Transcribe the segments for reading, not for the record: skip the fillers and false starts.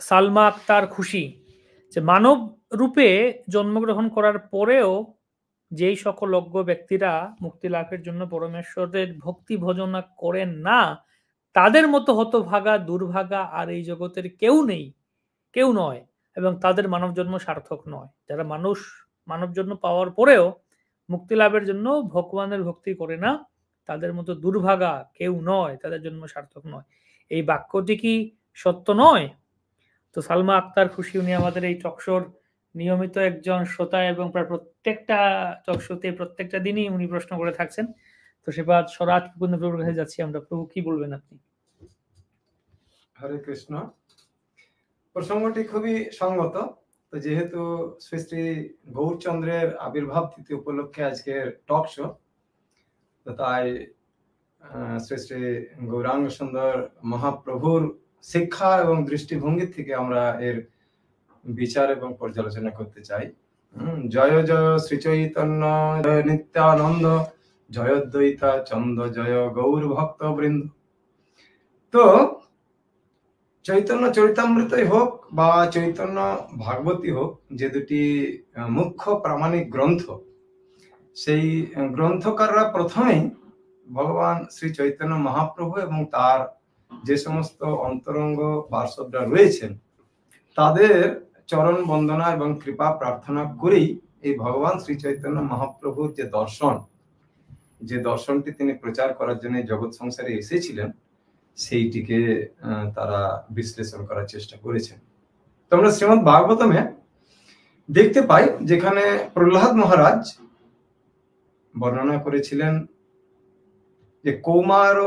সালমা আক্তার খুশি যে মানব রূপে জন্মগ্রহণ করার পরেও যেই সকল অজ্ঞ ব্যক্তিরা মুক্তি লাভের জন্য পরমেশ্বরের ভক্তি ভজনা করেন না, তাদের মতো হতভাগা দুর্ভাগা আর এই জগতের কেউ নেই, কেউ নয়। এবং তাদের মানব জন্ম সার্থক নয়। যারা মানব জন্ম পাওয়ার পরেও মুক্তি লাভের জন্য ভগবানের ভক্তি করে না, তাদের মতো দুর্ভাগা কেউ নয়, তাদের জন্ম সার্থক নয়। এই বাক্যটি কি সত্য নয়? তো সালমা আক্তার খুশি উনি আমাদের এই টকশোর নিয়মিত একজন শ্রোতা এবং প্রায় প্রত্যেকটা টকশোতে প্রত্যেকটা দিনই উনি প্রশ্ন করে থাকছেন। তো সেবার স্বরাজ মুকুন্দ প্রভুর কাছে যাচ্ছি আমরা। প্রভু, কি বলবেন আপনি? হরে কৃষ্ণ। প্রসঙ্গটি খুবই সঙ্গত। তো যেহেতু শ্রী শ্রী গৌরচন্দ্রের আবির্ভাব তিথি উপলক্ষে আজকের টক শো, তো তাই শ্রী শ্রী গৌরাঙ্গ সুন্দর মহাপ্রভুর শিক্ষা এবং দৃষ্টিভঙ্গি থেকে আমরা এর বিচার এবং পর্যালোচনা করতে চাই। জয় জয় শ্রী চৈতন্য, জয় নিত্যানন্দ, জয় দ্বৈতা চন্দ, জয় গৌর ভক্ত বৃন্দ। তো চৈতন্য চরিতামৃতই হোক বা চৈতন্য ভাগবতী হোক, যে দুটি মুখ্য প্রামাণিক গ্রন্থ, সেই গ্রন্থকাররা প্রথমেই ভগবান শ্রী চৈতন্য মহাপ্রভু এবং তার যে সমস্ত অন্তরঙ্গ পার্শ্বদরা রয়েছেন তাদের চরণ বন্দনা এবং কৃপা প্রার্থনা করেই এই ভগবান শ্রী চৈতন্য মহাপ্রভুর যে দর্শনটি তিনি প্রচার করার জন্য জগৎ সংসারে এসেছিলেন সেইটিকে তারা বিশ্লেষণ করার চেষ্টা করেছেন। তো আমরা শ্রীমদ্ ভাগবতমে দেখতে পাই যেখানে প্রহ্লাদ মহারাজ বর্ণনা করেছিলেন যে কৌমার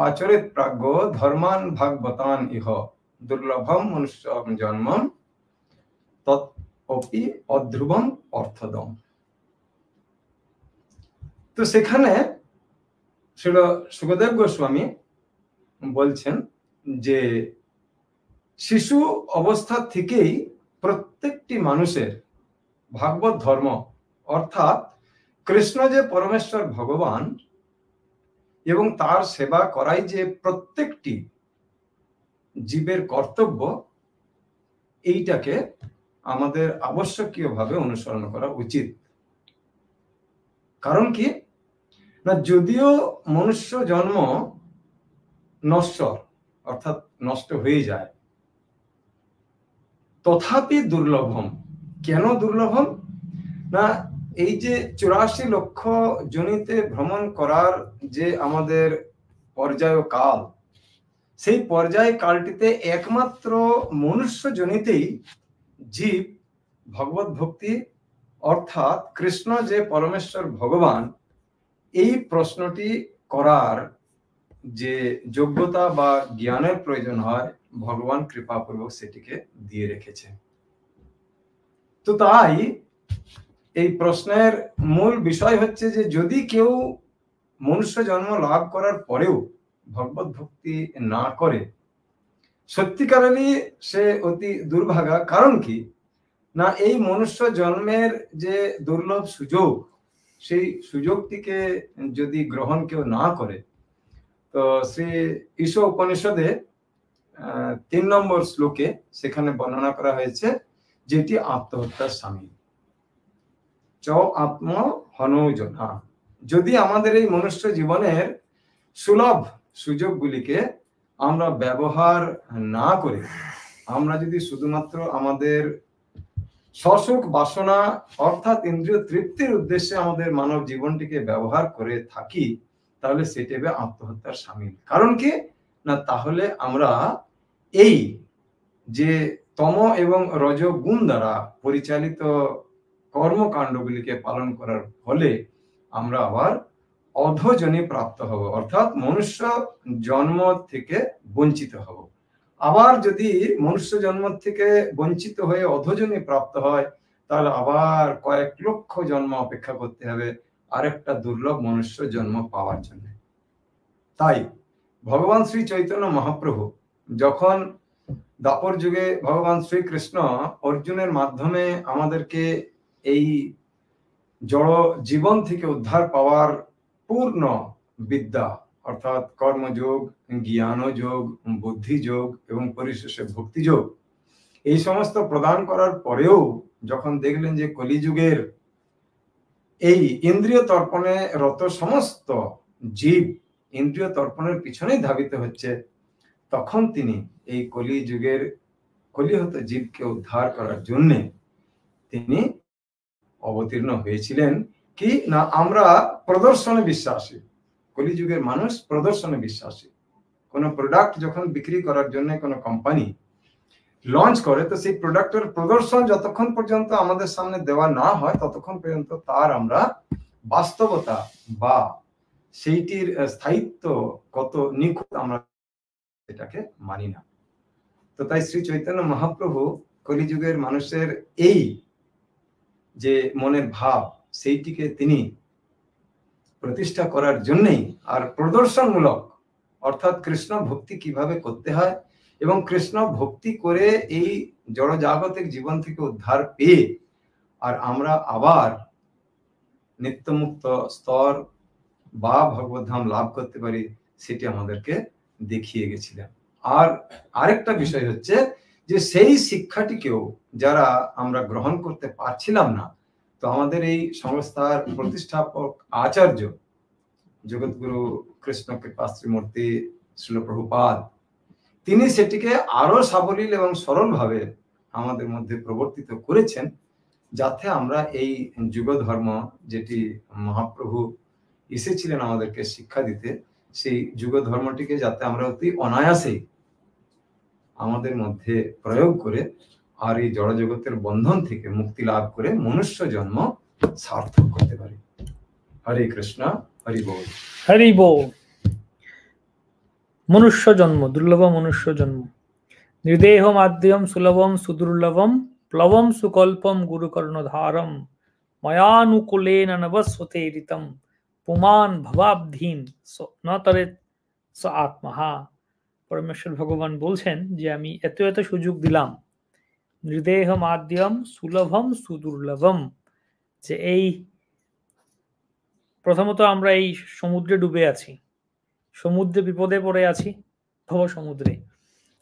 আচরিত প্রাজ্ঞ ধর্মান ভাগবতান ইহ দুর্লভম মনুষ্য জন্মম তৎপি অধ্রুবম অর্থদম। তো সেখানে শ্রীল সুখদেব গোস্বামী বলছেন যে শিশু অবস্থা থেকেই প্রত্যেকটি মানুষের ভাগবত ধর্ম অর্থাৎ কৃষ্ণ যে পরমেশ্বর ভগবান এবং তার সেবা করাই যে প্রত্যেকটি জীবের কর্তব্য, এইটাকে আমাদের আবশ্যকীয়ভাবে অনুসরণ করা উচিত। কারণ কি না, যদিও মনুষ্য জন্ম নশ্বর অর্থাৎ নষ্ট হয়ে যায়, তথাপি দুর্লভম। কেন দুর্লভম না, এই যে 84 লক্ষ জনিতে ভ্রমণ করার যে আমাদের পর্যায় কাল, সেই পর্যায় কালটিতে একমাত্র মনুষ্য জনিতেই জীব ভগবত ভক্তি অর্থাৎ কৃষ্ণ যে পরমেশ্বর ভগবান, এই প্রশ্নটি করার যে যোগ্যতা বা জ্ঞানের প্রয়োজন হয়, ভগবান কৃপাপূর্বক সেটিকে দিয়ে রেখেছে। তো তাই এই প্রশ্নের মূল বিষয় হচ্ছে যে যদি কেউ মনুষ্য জন্ম লাভ করার পরেও ভগবত ভক্তি না করে, সত্যিকারেরই সে অতি দুর্ভাগা। কারণ কি না, এই মনুষ্য জন্মের যে দুর্লভ সুযোগ, সেই সুযোগটিকে যদি গ্রহণ কেউ না করে, তো শ্রী ঈশ উপনিষদে 3 নম্বর শ্লোকে সেখানে বর্ণনা করা হয়েছে যেটি আত্মহত্যার সামিল। চ আত্ম হনৌজনা। যদি আমাদের এই মনুষ্য জীবনের সুলভ সুযোগগুলিকে আমরা ব্যবহার না করে, আমরা যদি শুধুমাত্র আমাদের সসুখ বাসনা অর্থাৎ ইন্দ্রিয় তৃপ্তির উদ্দেশ্যে আমাদের মানব জীবনটিকে ব্যবহার করে থাকি, তাহলে সেটি হবে আত্মহত্যার সামিল। কারণ কি না, তাহলে আমরা এই যে তম এবং রজগুণ দ্বারা পরিচালিত কর্মকাণ্ডগুলিকে পালন করার ফলে আমরা আবার অধোজনি প্রাপ্ত হব, অর্থাৎ মনুষ্য জন্ম থেকে বঞ্চিত হব। আবার যদি মনুষ্য জন্ম থেকে বঞ্চিত হয়ে অধোজনি প্রাপ্ত হয়, তাহলে আবার কয়েক লক্ষ জন্ম অপেক্ষা করতে হবে আরেকটা দুর্লভ মনুষ্য জন্ম পাওয়ার জন্য। তাই ভগবান শ্রী চৈতন্য মহাপ্রভু যখন দাপর যুগে ভগবান শ্রীকৃষ্ণ অর্জুনের মাধ্যমে আমাদেরকে এই জড় জীবন থেকে উদ্ধার পাওয়ার পূর্ণ বিদ্যা অর্থাৎ কর্মযোগ, জ্ঞানযোগ, বুদ্ধিযোগ এবং পরিশেষে ভক্তিযোগ, এই সমস্ত প্রদান করার পরেও যখন দেখলেন যে কলিযুগের এই ইন্দ্রিয় তর্পণে রত সমস্ত জীব ইন্দ্রিয় তর্পণের পিছনেই ধাবিত হচ্ছে, তখন তিনি এই কলিযুগের কলিহত জীবকে উদ্ধার করার জন্য তিনি অবতীর্ণ হয়েছিলেন। কি না, আমরা প্রদর্শনে বিশ্বাসী, কলিযুগের মানুষ প্রদর্শনে বিশ্বাসী। কোন প্রোডাক্ট যখন বিক্রি করার জন্য কোন কোম্পানি লঞ্চ করে, তো সেই প্রোডাক্টের প্রদর্শন যতক্ষণ পর্যন্ত আমাদের সামনে দেওয়া না হয় ততক্ষণ পর্যন্ত তার আমরা বাস্তবতা বা সেইটির স্থায়িত্ব কত নিখুঁত আমরা এটাকে মানি না। তো তাই শ্রী চৈতন্য মহাপ্রভু কলিযুগের মানুষের এই যে মনের ভাব সেইটিকে তিনি প্রতিষ্ঠা করার জন্যই আর প্রদর্শনমূলক, অর্থাৎ কৃষ্ণ ভক্তি কিভাবে করতে হয় এবং কৃষ্ণ ভক্তি করে এই জড়জাগতিক জীবন থেকে উদ্ধার পেয়ে আর আমরা আবার নিত্যমুক্ত স্তর বা ভগবদ্ধাম লাভ করতে পারি, সেটি আমাদেরকে দেখিয়ে গেছিলেন। আর আরেকটা বিষয় হচ্ছে যে সেই শিক্ষাটিকেও যারা আমরা গ্রহণ করতে পারছিলাম না, তো আমাদের এই সংস্থার প্রতিষ্ঠাপক আচার্য জগৎগুরু কৃষ্ণ কৃপাশ্রী মূর্তি শ্রীল প্রভুপাদ, তিনি সেটিকে আরো সাবলীল এবং সরল ভাবে আমাদের মধ্যে প্রবর্তিত করেছেন, যাতে আমরা এই যুগ ধর্ম যেটি মহাপ্রভু এসেছিলেন আমাদেরকে শিক্ষা দিতে, সেই যুগ ধর্মটিকে যাতে আমরা অতি অনায়াসে আমাদের মধ্যে প্রয়োগ করে আর এই জড়জগতের বন্ধন থেকে মুক্তি লাভ করে মনুষ্য জন্ম সার্থক করতে পারি। হরে কৃষ্ণ, হরি বল। হরি বল। মনুষ্য জন্ম, দুর্লভ মনুষ্য জন্ম। নির্দেহ মাধ্যম সুলভম সুদুর্লভম প্লবম সুকল্পম গুরুকর্ণধারম ময়ানুকূলেন নবস্বতে ঋতম পুমান ভবাব্ধীন নতরে স আত্মহা। পরমেশ্বর ভগবান বলছেন যে আমি এত এত সুযোগ দিলাম, নির্দেহ মাধ্যম সুলভম সুদুর্লভম, যে এই প্রথমত আমরা এই সমুদ্রে ডুবে আছি, সমুদ্রে বিপদে পড়ে আছি, ভব সমুদ্রে।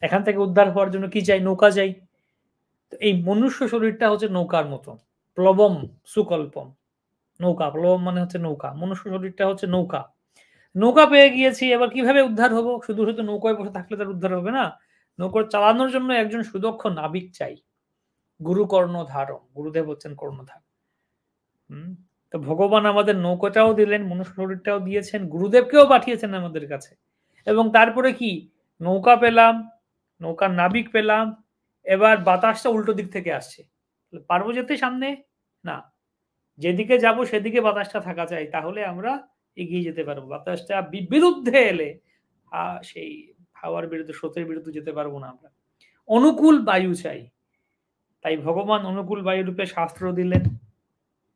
এখান থেকে উদ্ধার হওয়ার জন্য কি চাই? নৌকা চাই। তো এই মনুষ্য শরীরটা হচ্ছে নৌকার মতো, প্লবম সুকল্পম, নৌকা। প্লবম মানে হচ্ছে নৌকা, মনুষ্য শরীরটা হচ্ছে নৌকা। নৌকা পেয়ে গিয়েছি, এবার কিভাবে উদ্ধার হব? শুধু শুধু নৌকায় বসে থাকলে তার উদ্ধার হবে না। নৌকা চালানোর জন্য একজন সুদক্ষ নাবিক চাই। গুরু কর্ণধারম, গুরুদেব হচ্ছেন কর্ণধার। তো ভগবান আমাদের নৌকাটাও দিলেন, মনুষ্য শরীরটাও দিয়েছেন, গুরুদেবকেও পাঠিয়েছেন আমাদের কাছে। এবং তারপরে কি, নৌকা পেলাম, নৌকার নাবিক পেলাম, এবার বাতাসটা উল্টো দিক থেকে আসছে, পারবো যেতে সামনে? না, যেদিকে যাব সেদিকে বাতাসটা থাকা চাই, তাহলে আমরা এগিয়ে যেতে পারবো। বাতাসটা বিরুদ্ধে এলে সেই হাওয়ার বিরুদ্ধে, স্রোতের বিরুদ্ধে যেতে পারবো না আমরা। অনুকূল বায়ু চাই, তাই ভগবান অনুকূল বায়ু রূপে শাস্ত্র দিলেন,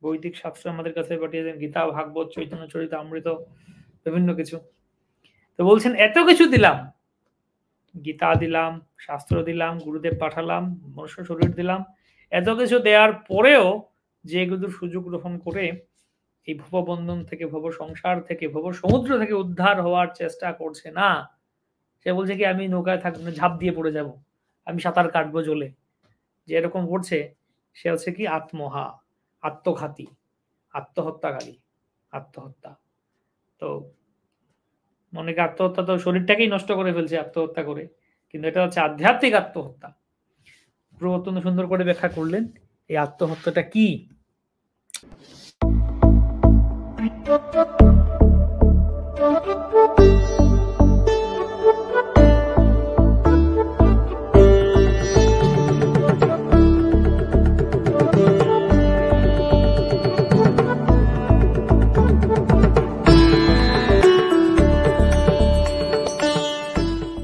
বৈদিক শাস্ত্র আমাদের কাছে পাঠিয়েছেন, গীতা, ভাগবত, চৈতন্য চরিতামৃত, বিভিন্ন কিছু। তো বলছেন এত কিছু দিলাম, গীতা দিলাম, শাস্ত্র দিলাম, গুরুদেব পাঠালাম, মনুষ্য শরীর দিলাম, এত কিছু দেওয়ার পরেও যেগুলোর সুযোগ গ্রহণ করে এই ভববন্ধন থেকে, ভব সংসার থেকে, ভব সমুদ্র থেকে উদ্ধার হওয়ার চেষ্টা করছে না, সে বলছে কি আমি নৌকায় থাকবো না, ঝাঁপ দিয়ে পড়ে যাব, আমি সাঁতার কাটবো জলে, যে এরকম করছে সে হচ্ছে কি আত্মহা, আত্মঘাতী, আত্মহত্যাকারী, আত্মহত্যা। তো অনেকে আত্মহত্যা তো শরীরটাকেই নষ্ট করে ফেলছে আত্মহত্যা করে, কিন্তু এটা হচ্ছে আধ্যাত্মিক আত্মহত্যা। প্রভু অত্যন্ত সুন্দর করে ব্যাখ্যা করলেন এই আত্মহত্যাটা কি।